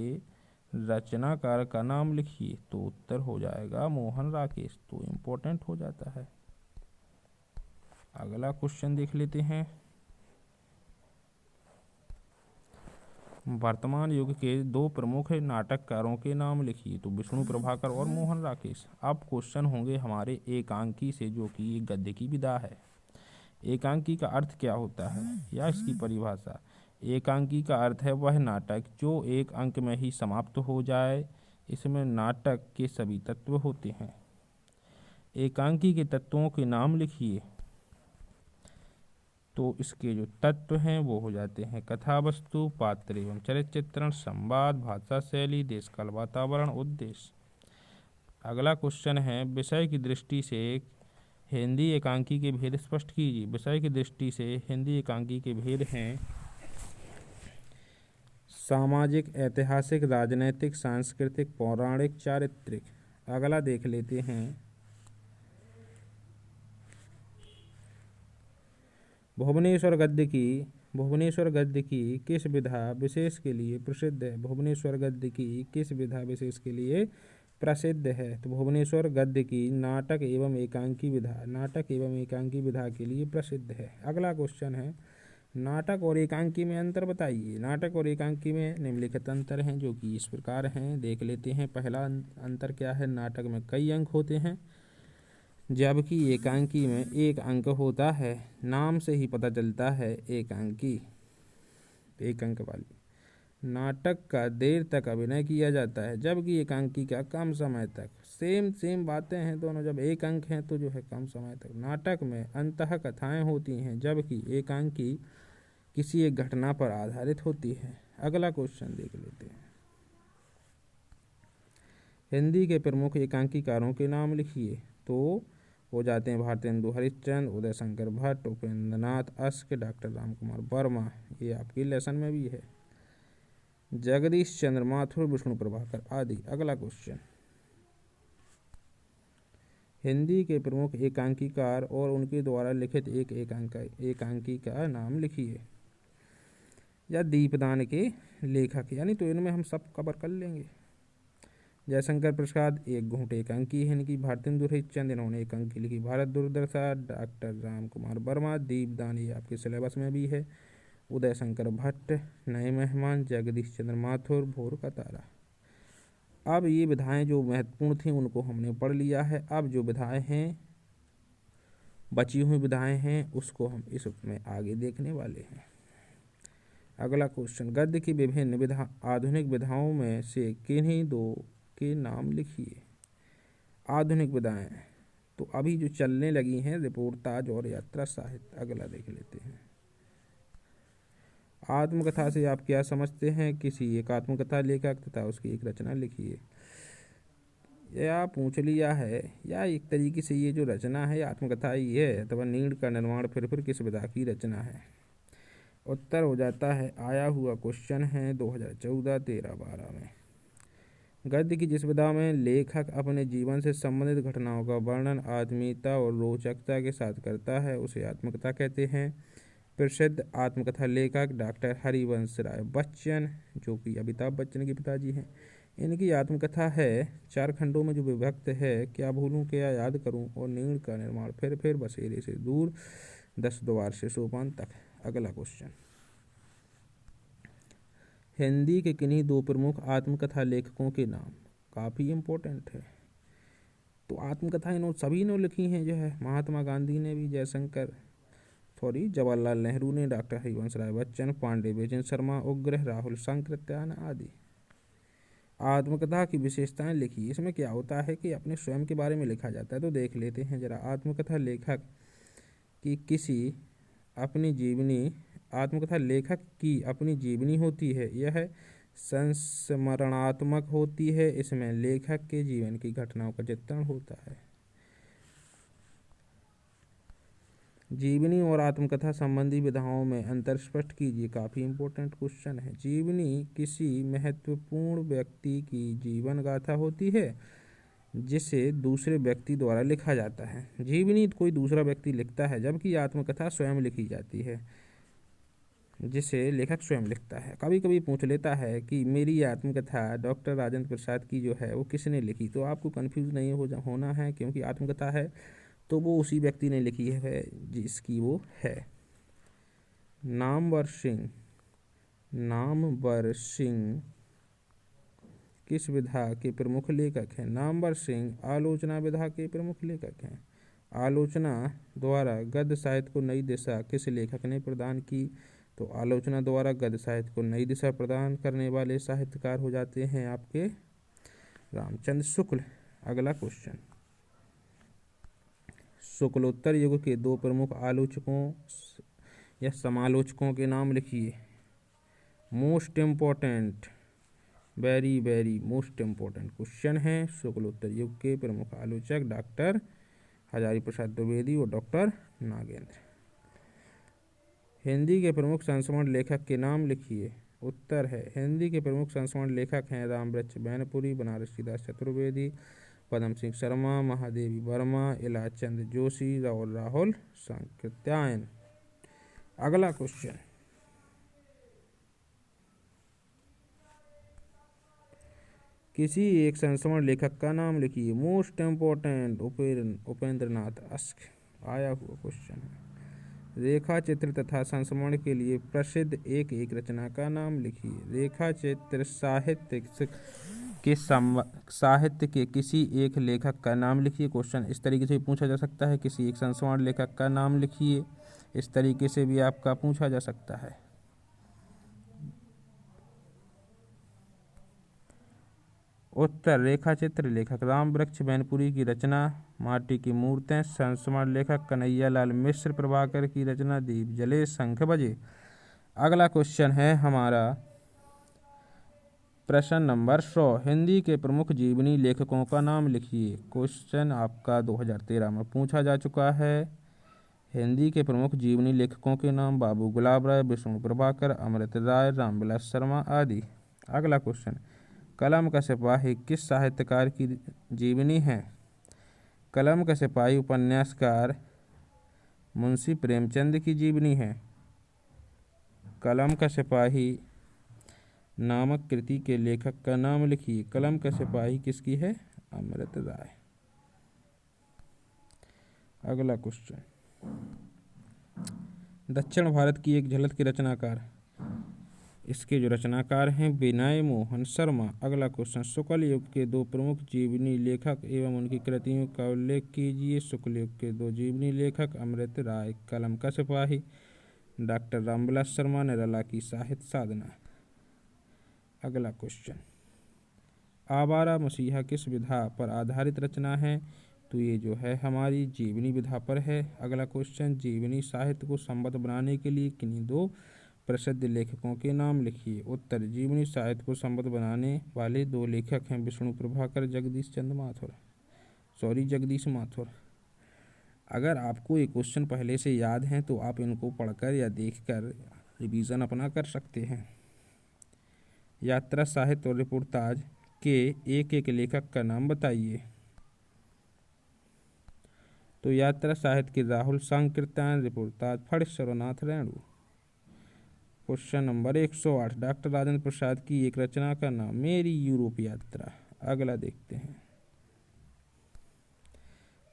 रचनाकार का नाम लिखिए। तो उत्तर हो जाएगा मोहन राकेश। तो इम्पोर्टेंट हो जाता है। अगला क्वेश्चन देख लेते हैं। वर्तमान युग के 2 प्रमुख नाटककारों के नाम लिखिए। तो विष्णु प्रभाकर और मोहन राकेश। अब क्वेश्चन होंगे हमारे एकांकी से, जो कि एक गद्य की विधा है। एकांकी का अर्थ क्या होता है या इसकी परिभाषा। एकांकी का अर्थ है वह नाटक जो एक अंक में ही समाप्त हो जाए। इसमें नाटक के सभी तत्व होते हैं। एकांकी के तत्वों के नाम लिखिए। तो इसके जो तत्व हैं वो हो जाते हैं कथा वस्तु, पात्र एवं चरित्र चित्रण, संवाद, भाषा शैली, देश काल वातावरण, उद्देश्य। अगला क्वेश्चन है, विषय की दृष्टि से हिंदी एकांकी के भेद स्पष्ट कीजिए। विषय की दृष्टि से हिंदी एकांकी के भेद हैं सामाजिक, ऐतिहासिक, राजनैतिक, सांस्कृतिक, पौराणिक, चारित्रिक। अगला देख लेते हैं, भुवनेश्वर गद्य की किस विधा विशेष के लिए प्रसिद्ध है? भुवनेश्वर गद्य की किस विधा विशेष के लिए प्रसिद्ध है? तो भुवनेश्वर गद्य की नाटक एवं एकांकी विधा के लिए प्रसिद्ध है। अगला क्वेश्चन है, नाटक और एकांकी में अंतर बताइए। नाटक और एकांकी में निम्नलिखित अंतर हैं जो कि इस प्रकार हैं, देख लेते हैं। पहला अंतर क्या है, नाटक में कई अंक होते हैं जबकि एकांकी में एक अंक होता है। नाम से ही पता चलता है एकांकी एक अंक वाली। नाटक का देर तक अभिनय किया जाता है जबकि एकांकी का कम समय तक। सेम बातें हैं दोनों, जब एक अंक हैं तो जो है कम समय तक। नाटक में अंतः कथाएं होती हैं जबकि एकांकी किसी एक घटना पर आधारित होती है। अगला क्वेश्चन देख लेते हैं, हिंदी के प्रमुख एकांकीकारों के नाम लिखिए। तो हो जाते हैं भारतेंदु हरिश्चंद्र, उदय शंकर भट्ट, उपेंद्र नाथ अस्क, डॉक्टर राम कुमार वर्मा। ये आपकी लेसन में भी है, जगदीश चंद्र माथुर, विष्णु प्रभाकर आदि। अगला क्वेश्चन, हिंदी के प्रमुख एकांकीकार और उनके द्वारा लिखित एक एकांकी का नाम लिखिए, या दीपदान के लेखक। यानी तो इनमें हम सब कवर कर लेंगे। जयशंकर प्रसाद एक घूंट एकांकी है इनकी। भारतेंदु हरिश्चंद्र इन्होंने एकांकी लिखी भारत दुर्दशा। डॉक्टर राम कुमार वर्मा दीपदान, ये आपके सिलेबस में भी है। उदय शंकर भट्ट नए मेहमान। जगदीश चंद्र माथुर भोर का तारा। अब ये विधाएं जो महत्वपूर्ण थी उनको हमने पढ़ लिया है। अब जो विधाएं हैं, बची हुई विधाएं हैं, उसको हम इसमें आगे देखने वाले हैं। अगला क्वेश्चन, गद्य की विभिन्न आधुनिक विधाओं में से किन्हीं दो के नाम लिखिए। आधुनिक विधाएं तो अभी जो चलने लगी हैं, रिपोर्टाज और यात्रा साहित्य। अगला देख लेते हैं, आत्मकथा से आप क्या समझते हैं? किसी एक आत्मकथा लेखक तथा उसकी एक रचना लिखिए। या पूछ लिया है, या एक तरीके से ये जो रचना है आत्मकथा ही है अथवा नीड़ का निर्माण फिर किस विधा की रचना है? उत्तर हो जाता है, आया हुआ क्वेश्चन है 2014-13-12 में। गद्य की जिस विधा में लेखक अपने जीवन से संबंधित घटनाओं का वर्णन आत्मीयता और रोचकता के साथ करता है उसे आत्मकथा कहते हैं। प्रसिद्ध आत्मकथा लेखक डॉक्टर हरिवंश राय बच्चन, जो कि अमिताभ बच्चन के पिताजी हैं। इनकी आत्मकथा है 4 खंडों में जो विभक्त है, क्या भूलूं क्या याद करूं और नीड़ का निर्माण फिर बसेरे से दूर, 10 द्वार से सोपान तक। अगला क्वेश्चन, हिंदी के किन्हीं 2 प्रमुख आत्मकथा लेखकों के नाम। काफ़ी इम्पोर्टेंट है। तो आत्मकथा सभी ने लिखी हैं, जो है महात्मा गांधी ने भी, जवाहरलाल नेहरू ने, डॉक्टर हरिवंश राय बच्चन, पांडे विजय शर्मा, उग्र, राहुल संकृत्यान आदि। आत्मकथा की विशेषताएं लिखी। इसमें क्या होता है कि अपने स्वयं के बारे में लिखा जाता है। तो देख लेते हैं जरा, आत्मकथा लेखक की अपनी जीवनी होती है। यह संस्मरणात्मक होती है। इसमें लेखक के जीवन की घटनाओं का चित्रण होता है। जीवनी और आत्मकथा संबंधी विधाओं में अंतर स्पष्ट कीजिए। काफ़ी इंपॉर्टेंट क्वेश्चन है। जीवनी किसी महत्वपूर्ण व्यक्ति की जीवन गाथा होती है जिसे दूसरे व्यक्ति द्वारा लिखा जाता है। जीवनी कोई दूसरा व्यक्ति लिखता है, जबकि आत्मकथा स्वयं लिखी जाती है जिसे लेखक स्वयं लिखता है। कभी कभी पूछ लेता है कि मेरी आत्मकथा डॉक्टर राजेंद्र प्रसाद की जो है वो किसने लिखी। तो आपको कंफ्यूज नहीं होना है, क्योंकि आत्मकथा है तो वो उसी व्यक्ति ने लिखी है जिसकी वो है। नामवर सिंह किस विधा के प्रमुख लेखक हैं? नामवर सिंह आलोचना विधा के प्रमुख लेखक हैं। आलोचना द्वारा गद्य साहित्य को नई दिशा किस लेखक ने प्रदान की? तो आलोचना द्वारा गद्य साहित्य को नई दिशा प्रदान करने वाले साहित्यकार हो जाते हैं आपके रामचंद्र शुक्ल। अगला क्वेश्चन, शुक्लोत्तर युग के 2 प्रमुख आलोचकों या समालोचकों के नाम लिखिए। Most important, very very most important question है। शुक्लोत्तर युग के प्रमुख आलोचक डॉक्टर हजारी प्रसाद द्विवेदी और डॉक्टर नागेंद्र। हिंदी के प्रमुख संस्मरण लेखक के नाम लिखिए। उत्तर है हिंदी के प्रमुख संस्मरण लेखक हैं रामवृक्ष बैनपुरी, बनारसी दास चतुर्वेदी, पदम सिंह शर्मा, महादेवी वर्मा, इलाचंद जोशी और राहुल सांकृत्यायन। अगला क्वेश्चन, किसी एक संस्मरण लेखक का नाम लिखिए। Most important, Upendra Nath ask आया हुआ क्वेश्चन है। रेखा चित्र तथा संस्मरण के लिए प्रसिद्ध एक एक रचना का नाम लिखिए। रेखा चित्र साहित्य के किसी एक लेखक का नाम लिखिए। क्वेश्चन इस तरीके से पूछा जा सकता है, किसी एक संस्मरण लेखक का नाम लिखिए। इस तरीके से भी आपका पूछा जा सकता है। उत्तर, रेखा चित्र लेखक रामवृक्ष बैनपुरी की रचना माटी की मूर्तें, संस्मरण लेखक कन्हैयालाल मिश्र, प्रभाकर की रचना दीप जले शंख बजे। अगला क्वेश्चन है हमारा प्रश्न नंबर 100, हिंदी के प्रमुख जीवनी लेखकों का नाम लिखिए। क्वेश्चन आपका 2013 में पूछा जा चुका है। हिंदी के प्रमुख जीवनी लेखकों के नाम बाबू गुलाब राय, विष्णु प्रभाकर, अमृत राय, रामविलास शर्मा आदि। अगला क्वेश्चन, कलम का सिपाही किस साहित्यकार की जीवनी है। कलम का सिपाही उपन्यासकार मुंशी प्रेमचंद की जीवनी है। कलम का सिपाही नामक कृति के लेखक का नाम लिखिए। कलम का सिपाही किसकी है? अमृत राय। अगला क्वेश्चन, दक्षिण भारत की एक झलक के रचनाकार, इसके जो रचनाकार हैं विनय मोहन शर्मा। अगला क्वेश्चन, शुक्ल युग के दो प्रमुख जीवनी लेखक एवं उनकी कृतियों का उल्लेख कीजिए। शुक्ल युग के दो जीवनी लेखक अमृत राय, कलम का सिपाही, डॉक्टर रामविलास शर्मा, निराला की साहित्य साधना। अगला क्वेश्चन, आवारा मसीहा किस विधा पर आधारित रचना है। तो ये जो है हमारी जीवनी विधा पर है। अगला क्वेश्चन, जीवनी साहित्य को संबद्ध बनाने के लिए किन्हीं दो प्रसिद्ध लेखकों के नाम लिखिए। उत्तर, जीवनी साहित्य को संबद्ध बनाने वाले दो लेखक हैं विष्णु प्रभाकर, जगदीश माथुर। अगर आपको ये क्वेश्चन पहले से याद हैं तो आप इनको पढ़कर या देखकर रिवीजन अपना कर सकते हैं। यात्रा साहित्य और रिपोर्टाज के एक एक लेखक का नाम बताइए। तो यात्रा साहित्य के Rahul Sankrityayan, reportage Phanishwarnath Renu. Question number 108, doctor Rajendra Prasad की एक रचना का नाम। मेरी यूरोप यात्रा। अगला देखते हैं,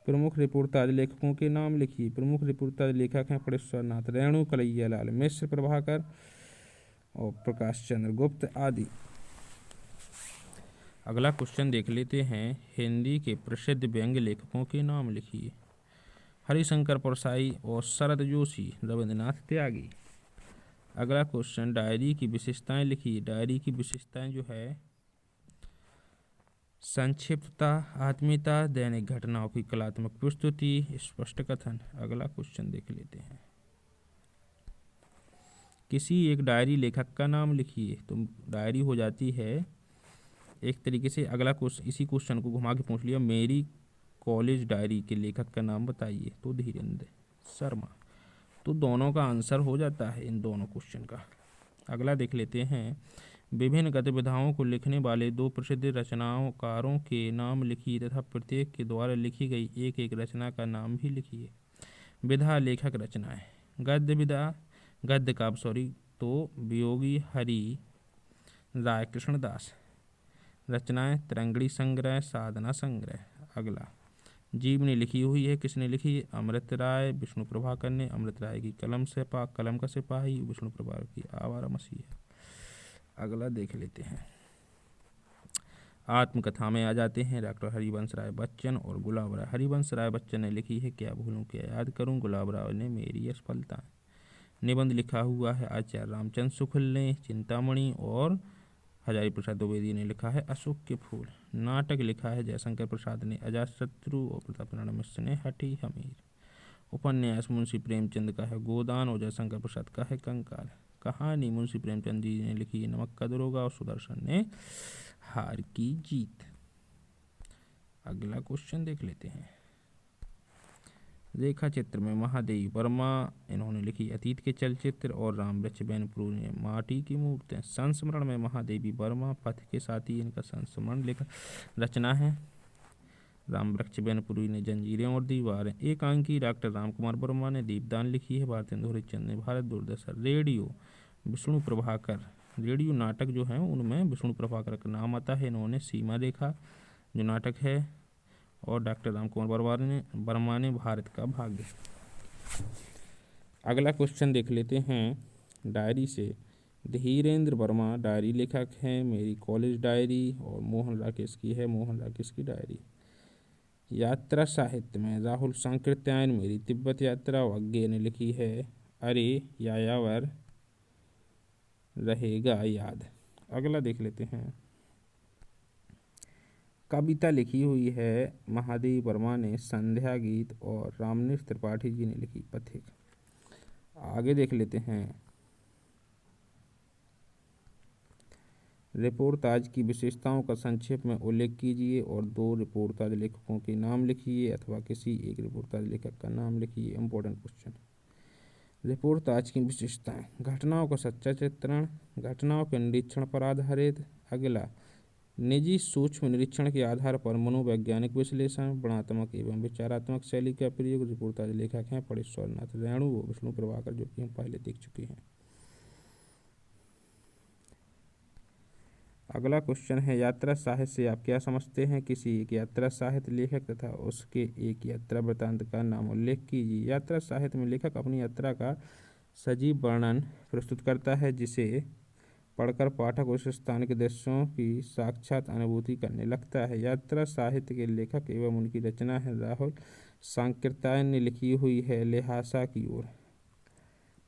प्रमुख रिपोर्टाज लेखकों के नाम लिखिए। प्रमुख रिपोर्टाज लेखक हैं फणीश्वरनाथ रेणु, कन्हैयालाल मिश्र, प्रभाकर और प्रकाश चंद्र गुप्त आदि। अगला क्वेश्चन देख लेते हैं, हिंदी के प्रसिद्ध व्यंग्य लेखकों के नाम लिखिए। हरिशंकर परसाई और शरद जोशी, रविंद्रनाथ त्यागी। अगला क्वेश्चन, डायरी की विशेषताएं लिखिए। डायरी की विशेषताएं जो है संक्षिप्तता, आत्मीयता, दैनिक घटनाओं की कलात्मक प्रस्तुति, स्पष्ट कथन। अगला क्वेश्चन देख लेते हैं, किसी एक डायरी लेखक का नाम लिखिए। तो डायरी हो जाती है एक तरीके से। अगला क्वेश्चन, इसी क्वेश्चन को घुमा के पूछ लिया, मेरी कॉलेज डायरी के लेखक का नाम बताइए। तो धीरेन्द्र शर्मा। तो दोनों का आंसर हो जाता है इन दोनों क्वेश्चन का। अगला देख लेते हैं, विभिन्न गतिविधियों को लिखने वाले दो प्रसिद्ध रचनाकारों के नाम लिखिए तथा प्रत्येक के द्वारा लिखी गई एक एक रचना का नाम भी लिखिए। विधा, लेखक, रचनाएं। गद्य विधा, गद्य काव्य तो वियोगी हरि राय कृष्णदास। रचनाएं, तरंगड़ी संग्रह, साधना संग्रह। अगला, जीवनी लिखी हुई है, किसने लिखी? अमृत राय, विष्णु प्रभाकर ने। अमृत राय की कलम का सिपाही, विष्णु प्रभाकर की आवारा मसीहा। अगला देख लेते हैं, आत्मकथा में आ जाते हैं। डॉक्टर हरिवंश राय बच्चन और गुलाब राय। हरिवंश राय बच्चन ने लिखी है क्या भूलूं क्या याद करूं। गुलाब राय ने मेरी असफलता। निबंध लिखा हुआ है आचार्य रामचंद्र शुक्ल ने, चिंतामणि, और हजारी प्रसाद द्विवेदी ने लिखा है अशोक के फूल। नाटक लिखा है जयशंकर प्रसाद ने, अजातशत्रु, और प्रताप नारायण मिश्र ने हठी हमीर। उपन्यास मुंशी प्रेमचंद का है गोदान और जयशंकर प्रसाद का है कंकाल। कहानी मुंशी प्रेमचंद जी ने लिखी है नमक का दरोगा और सुदर्शन ने हार की जीत। अगला क्वेश्चन देख लेते हैं। रेखा चित्र में महादेवी वर्मा इन्होंने लिखी अतीत के चलचित्र और राम वृक्ष बैनपुरी ने माटी की मूर्तें। संस्मरण में महादेवी वर्मा पथ के साथी इनका संस्मरण लेखक रचना है। राम वृक्ष बैनपुरी ने जंजीरें और दीवारें। एकांकी डॉक्टर रामकुमार वर्मा ने दीपदान लिखी है। भारतेंदु हरिश्चंद्र ने भारत दूरदर्शन। रेडियो विष्णु प्रभाकर। रेडियो नाटक जो है उनमें विष्णु प्रभाकर का नाम आता है। इन्होंने सीमा रेखा जो नाटक है और डॉक्टर रामकुमार वर्मा ने भारत का भाग्य। अगला क्वेश्चन देख लेते हैं डायरी से। धीरेन्द्र वर्मा डायरी लेखक हैं। मेरी कॉलेज डायरी और मोहन राकेश की है मोहन राकेश की डायरी। यात्रा साहित्य में राहुल सांकृत्यायन मेरी तिब्बत यात्रा वाग्गे ने लिखी है अरे यायावर रहेगा याद। अगला देख लेते हैं। कविता लिखी हुई है महादेवी वर्मा ने संध्या गीत और रामनिश त्रिपाठी जी ने लिखी पथिक। आगे देख लेते हैं। रिपोर्टाज की विशेषताओं का संक्षेप में उल्लेख कीजिए और 2 रिपोर्टाज लेखकों के नाम लिखिए अथवा किसी एक रिपोर्टाज लेखक का नाम लिखिए। Important question. रिपोर्टाज की विशेषताएं। घटनाओं का सच्चा चित्रण, घटनाओं के निरीक्षण पर आधारित। अगला निजी सूक्ष्म निरीक्षण के आधार पर मनोवैज्ञानिक विश्लेषण, वर्णनात्मक एवं विचारात्मक शैली का प्रयोग। रिपोर्टाज लेखक हैं परेश्वरनाथ रेणु व विष्णु प्रभाकर जो कि हम पहले देख चुके हैं। अगला क्वेश्चन है यात्रा साहित्य से आप क्या समझते हैं। किसी एक यात्रा साहित्य लेखक तथा उसके एक यात्रा वृत्तांत का नाम उल्लेख कीजिए। यात्रा साहित्य में लेखक अपनी यात्रा का सजीव वर्णन प्रस्तुत करता है जिसे पढ़कर पाठक उस स्थान के दृश्यों की साक्षात अनुभूति करने लगता है। यात्रा साहित्य के लेखक एवं उनकी रचना है राहुल सांकृत्यायन ने लिखी हुई है लिहासा की ओर।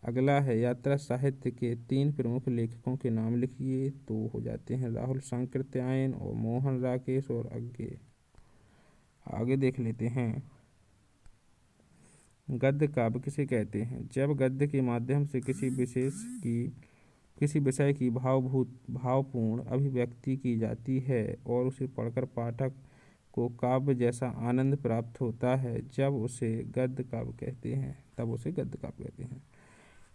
अगला है यात्रा साहित्य के 3 प्रमुख लेखकों के नाम लिखिए। तो हो जाते हैं राहुल सांकृत्यायन और मोहन राकेश और अग्गे। आगे देख लेते हैं। गद्य काव्य किसे कहते हैं। जब गद्य के माध्यम से किसी विषय की भावपूर्ण अभिव्यक्ति की जाती है और उसे पढ़कर पाठक को काव्य जैसा आनंद प्राप्त होता है जब उसे गद्य काव्य कहते हैं तब उसे गद्य काव्य कहते हैं।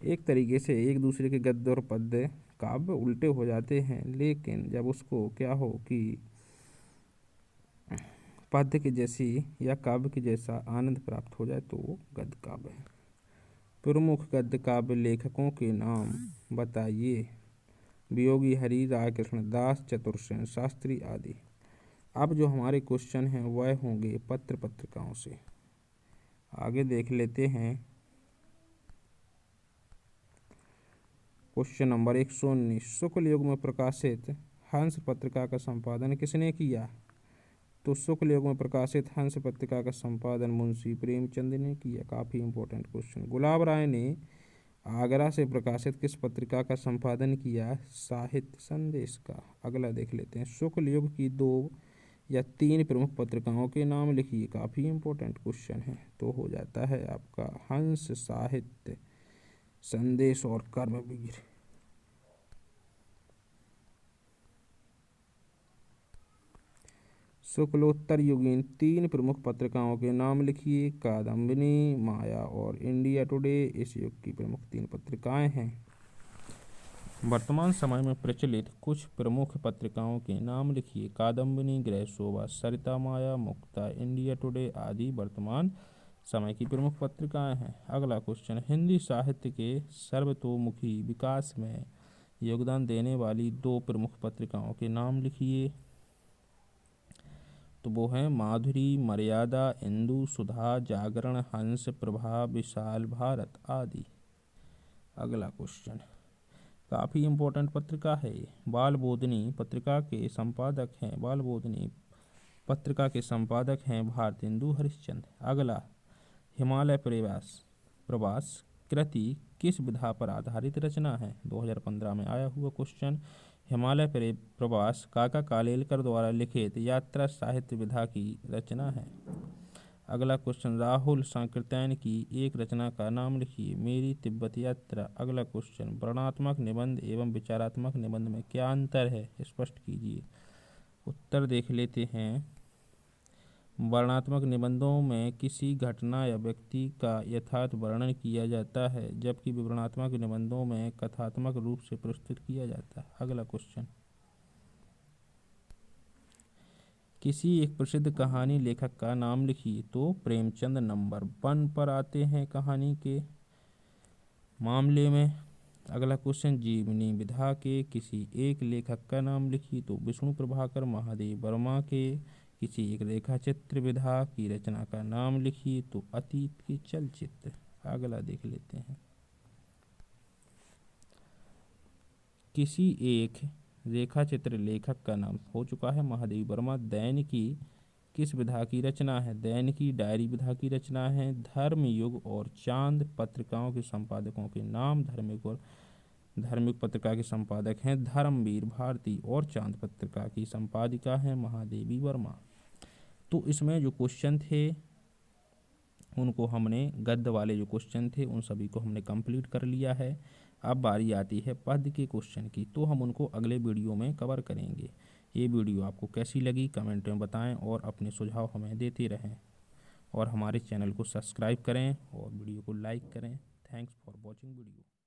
एक तरीके से एक दूसरे के गद्य और पद्य काव्य उल्टे हो जाते हैं लेकिन जब उसको क्या हो कि पद्य के जैसी या काव्य के जैसा आनंद प्राप्त हो जाए तो वो गद्य काव्य है। प्रमुख गद्य काव्य लेखकों के नाम बताइए। वियोगी हरि, राधाकृष्ण दास, चतुरसेन शास्त्री आदि। अब जो हमारे क्वेश्चन हैं वह होंगे पत्र पत्रिकाओं से। आगे देख लेते हैं। Question number 119। शुक्ल युग में प्रकाशित हंस पत्रिका का संपादन किसने किया। तो शुक्ल युग में प्रकाशित हंस पत्रिका का संपादन मुंशी प्रेमचंद ने किया। काफ़ी इंपॉर्टेंट क्वेश्चन। गुलाब राय ने आगरा से प्रकाशित किस पत्रिका का संपादन किया। साहित्य संदेश का। अगला देख लेते हैं। शुक्ल युग की 2 या 3 प्रमुख पत्रिकाओं के नाम लिखिए। काफ़ी इंपॉर्टेंट क्वेश्चन है। तो हो जाता है आपका हंस, साहित्य संदेश और कर्मवीर। शुक्लोत्तर युगीन 3 प्रमुख पत्रिकाओं के नाम लिखिए। कादम्बिनी, माया और इंडिया टुडे इस युग की प्रमुख 3 पत्रिकाएं हैं। वर्तमान समय में प्रचलित कुछ प्रमुख पत्रिकाओं के नाम लिखिए। कादम्बिनी, गृहशोभा, सरिता, माया, मुक्ता, इंडिया टुडे आदि वर्तमान समय की प्रमुख पत्रिकाएं हैं। अगला क्वेश्चन। हिंदी साहित्य के सर्वतोमुखी विकास में योगदान देने वाली 2 प्रमुख पत्रिकाओं के नाम लिखिए। तो वो हैं माधुरी, मर्यादा, इंदु, सुधा, जागरण, हंस, प्रभा, विशाल भारत आदि। अगला क्वेश्चन। काफ़ी इम्पोर्टेंट पत्रिका है ये। बाल बोधनी पत्रिका के संपादक हैं भारतेंदु हरिश्चंद्र। अगला हिमालय प्रवास कृति किस विधा पर आधारित रचना है। 2015 में आया हुआ क्वेश्चन। हिमालय प्रवास काका कालेलकर द्वारा लिखित यात्रा साहित्य विधा की रचना है। अगला क्वेश्चन, राहुल सांकृत्यायन की एक रचना का नाम लिखिए। मेरी तिब्बत यात्रा। अगला क्वेश्चन, वर्णनात्मक निबंध एवं विचारात्मक निबंध में क्या अंतर है, स्पष्ट कीजिए। उत्तर देख लेते हैं। वर्णनात्मक निबंधों में किसी घटना या व्यक्ति का यथार्थ वर्णन किया जाता है, जबकि विवरणात्मक निबंधों में कथात्मक रूप से प्रस्तुत किया जाता है। अगला क्वेश्चन, किसी एक प्रसिद्ध कहानी लेखक का नाम लिखिए। तो प्रेमचंद नंबर 1 पर आते हैं कहानी के मामले में। अगला क्वेश्चन, जीवनी विधा के किसी एक लेखक का नाम लिखिए। तो विष्णु प्रभाकर महादेव वर्मा के किसी एक रेखा चित्र विधा की रचना का नाम लिखिए। तो अतीत के चलचित्र। अगला देख लेते हैं। किसी एक रेखा चित्र लेखक का नाम हो चुका है महादेव वर्मा। दैनिकी किस विधा की रचना है? दैनिकी डायरी विधा की रचना है। धर्मयुग और चांद पत्रिकाओं के संपादकों के नाम। धार्मिक पत्रिका के संपादक हैं धर्मवीर भारती और चांद पत्रिका की संपादिका है महादेवी वर्मा। तो इसमें जो क्वेश्चन थे उनको हमने, गद्य वाले जो क्वेश्चन थे उन सभी को हमने कंप्लीट कर लिया है। अब बारी आती है पद्य के क्वेश्चन की, तो हम उनको अगले वीडियो में कवर करेंगे। ये वीडियो आपको कैसी लगी कमेंट में बताएं और अपने सुझाव हमें देते रहें, और हमारे चैनल को सब्सक्राइब करें और वीडियो को लाइक करें। Thanks for watching video.